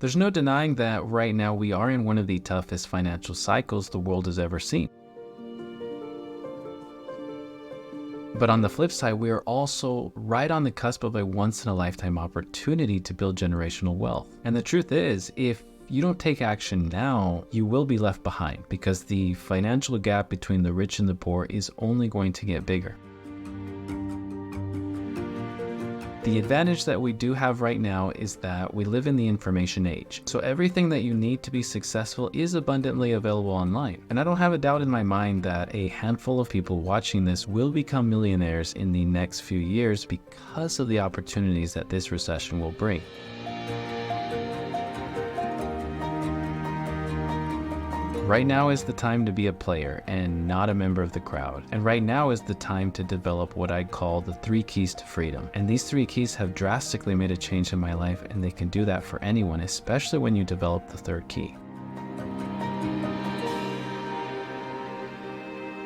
There's no denying that right now we are in one of the toughest financial cycles the world has ever seen. But on the flip side, we are also right on the cusp of a once-in-a-lifetime opportunity to build generational wealth. And the truth is, if you don't take action now, you will be left behind because the financial gap between the rich and the poor is only going to get bigger. The advantage that we do have right now is that we live in the information age. So everything that you need to be successful is abundantly available online. And I don't have a doubt in my mind that a handful of people watching this will become millionaires in the next few years because of the opportunities that this recession will bring. Right now is the time to be a player and not a member of the crowd. And right now is the time to develop what I call the 3 keys to freedom. And these 3 keys have drastically made a change in my life, and they can do that for anyone, especially when you develop the 3rd key.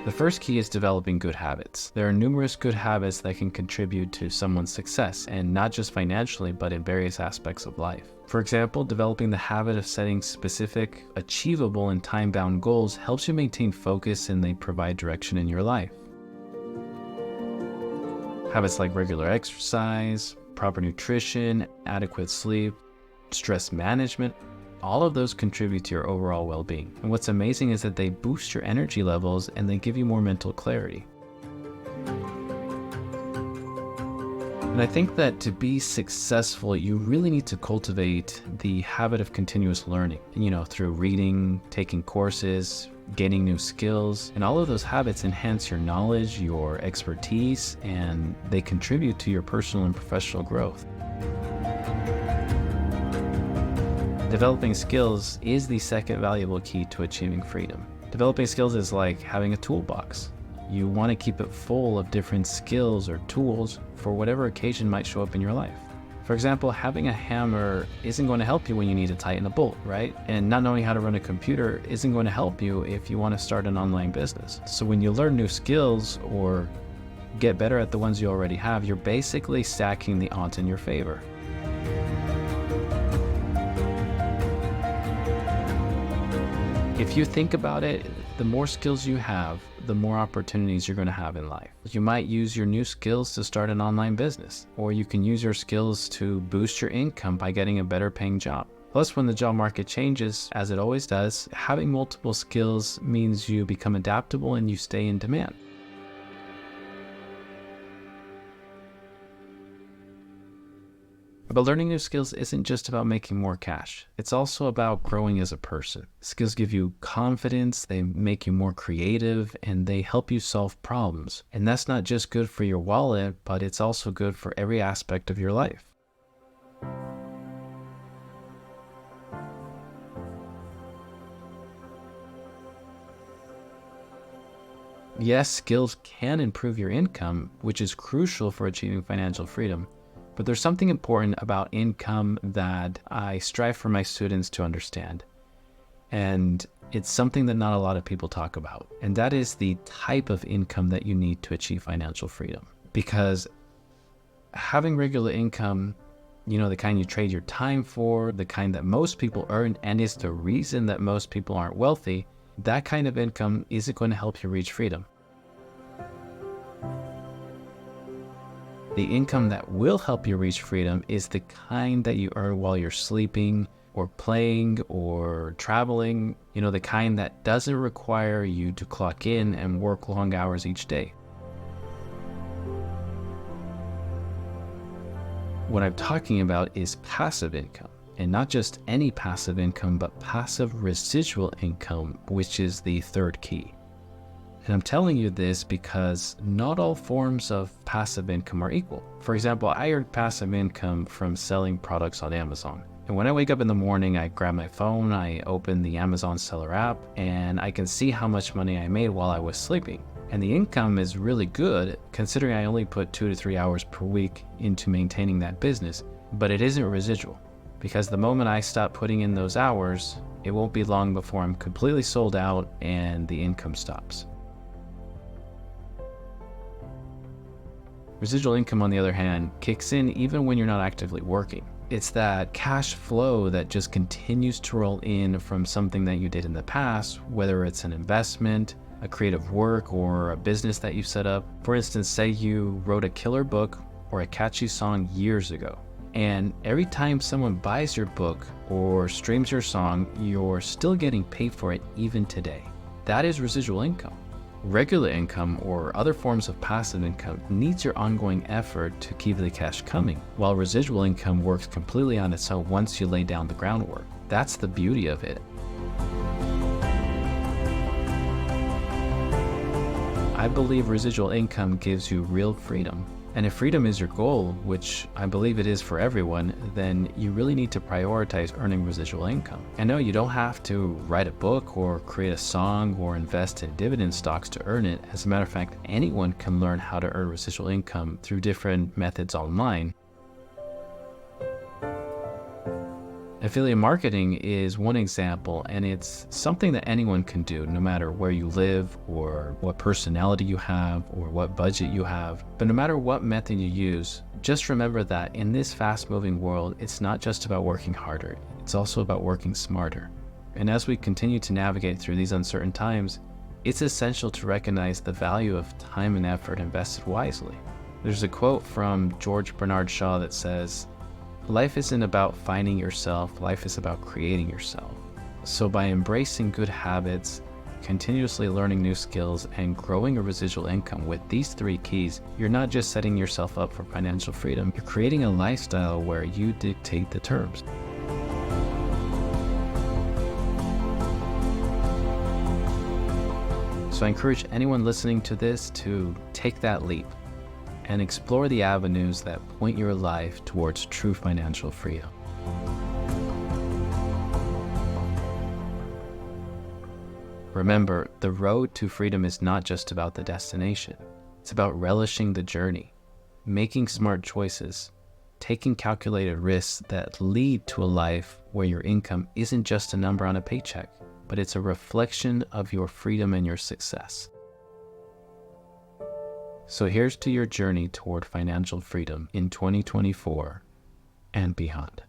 The first key is developing good habits. There are numerous good habits that can contribute to someone's success, and not just financially, but in various aspects of life. For example, developing the habit of setting specific, achievable, and time-bound goals helps you maintain focus and they provide direction in your life. Habits like regular exercise, proper nutrition, adequate sleep, stress management, all of those contribute to your overall well-being. And what's amazing is that they boost your energy levels and they give you more mental clarity. And I think that to be successful, you really need to cultivate the habit of continuous learning, through reading, taking courses, gaining new skills, and all of those habits enhance your knowledge, your expertise, and they contribute to your personal and professional growth. Developing skills is the second valuable key to achieving freedom. Developing skills is like having a toolbox. You want to keep it full of different skills or tools for whatever occasion might show up in your life. For example, having a hammer isn't going to help you when you need to tighten a bolt, right? And not knowing how to run a computer isn't going to help you if you want to start an online business. So when you learn new skills or get better at the ones you already have, you're basically stacking the odds in your favor. If you think about it, the more skills you have, the more opportunities you're going to have in life. You might use your new skills to start an online business, or you can use your skills to boost your income by getting a better paying job. Plus, when the job market changes, as it always does, having multiple skills means you become adaptable and you stay in demand. But learning new skills isn't just about making more cash. It's also about growing as a person. Skills give you confidence, they make you more creative, and they help you solve problems. And that's not just good for your wallet, but it's also good for every aspect of your life. Yes, skills can improve your income, which is crucial for achieving financial freedom. But there's something important about income that I strive for my students to understand. And it's something that not a lot of people talk about. And that is the type of income that you need to achieve financial freedom. Because having regular income, the kind you trade your time for, the kind that most people earn, and is the reason that most people aren't wealthy, that kind of income isn't going to help you reach freedom. The income that will help you reach freedom is the kind that you earn while you're sleeping or playing or traveling, the kind that doesn't require you to clock in and work long hours each day. What I'm talking about is passive income, and not just any passive income, but passive residual income, which is the 3rd key. And I'm telling you this because not all forms of passive income are equal. For example, I earn passive income from selling products on Amazon. And when I wake up in the morning, I grab my phone, I open the Amazon seller app, and I can see how much money I made while I was sleeping. And the income is really good considering I only put 2 to 3 hours per week into maintaining that business, but it isn't residual because the moment I stop putting in those hours, it won't be long before I'm completely sold out and the income stops. Residual income, on the other hand, kicks in even when you're not actively working. It's that cash flow that just continues to roll in from something that you did in the past, whether it's an investment, a creative work, or a business that you set up. For instance, say you wrote a killer book or a catchy song years ago, and every time someone buys your book or streams your song, you're still getting paid for it even today. That is residual income. Regular income or other forms of passive income needs your ongoing effort to keep the cash coming, while residual income works completely on its own once you lay down the groundwork. That's the beauty of it. I believe residual income gives you real freedom. And if freedom is your goal, which I believe it is for everyone, then you really need to prioritize earning residual income. And no, you don't have to write a book or create a song or invest in dividend stocks to earn it. As a matter of fact, anyone can learn how to earn residual income through different methods online. Affiliate marketing is one example, and it's something that anyone can do, no matter where you live or what personality you have or what budget you have. But no matter what method you use, just remember that in this fast-moving world, it's not just about working harder, it's also about working smarter. And as we continue to navigate through these uncertain times, it's essential to recognize the value of time and effort invested wisely. There's a quote from George Bernard Shaw that says, "Life isn't about finding yourself, life is about creating yourself." So by embracing good habits, continuously learning new skills, and growing a residual income with these three keys, you're not just setting yourself up for financial freedom, you're creating a lifestyle where you dictate the terms. So I encourage anyone listening to this to take that leap and explore the avenues that point your life towards true financial freedom. Remember, the road to freedom is not just about the destination. It's about relishing the journey, making smart choices, taking calculated risks that lead to a life where your income isn't just a number on a paycheck, but it's a reflection of your freedom and your success. So here's to your journey toward financial freedom in 2024 and beyond.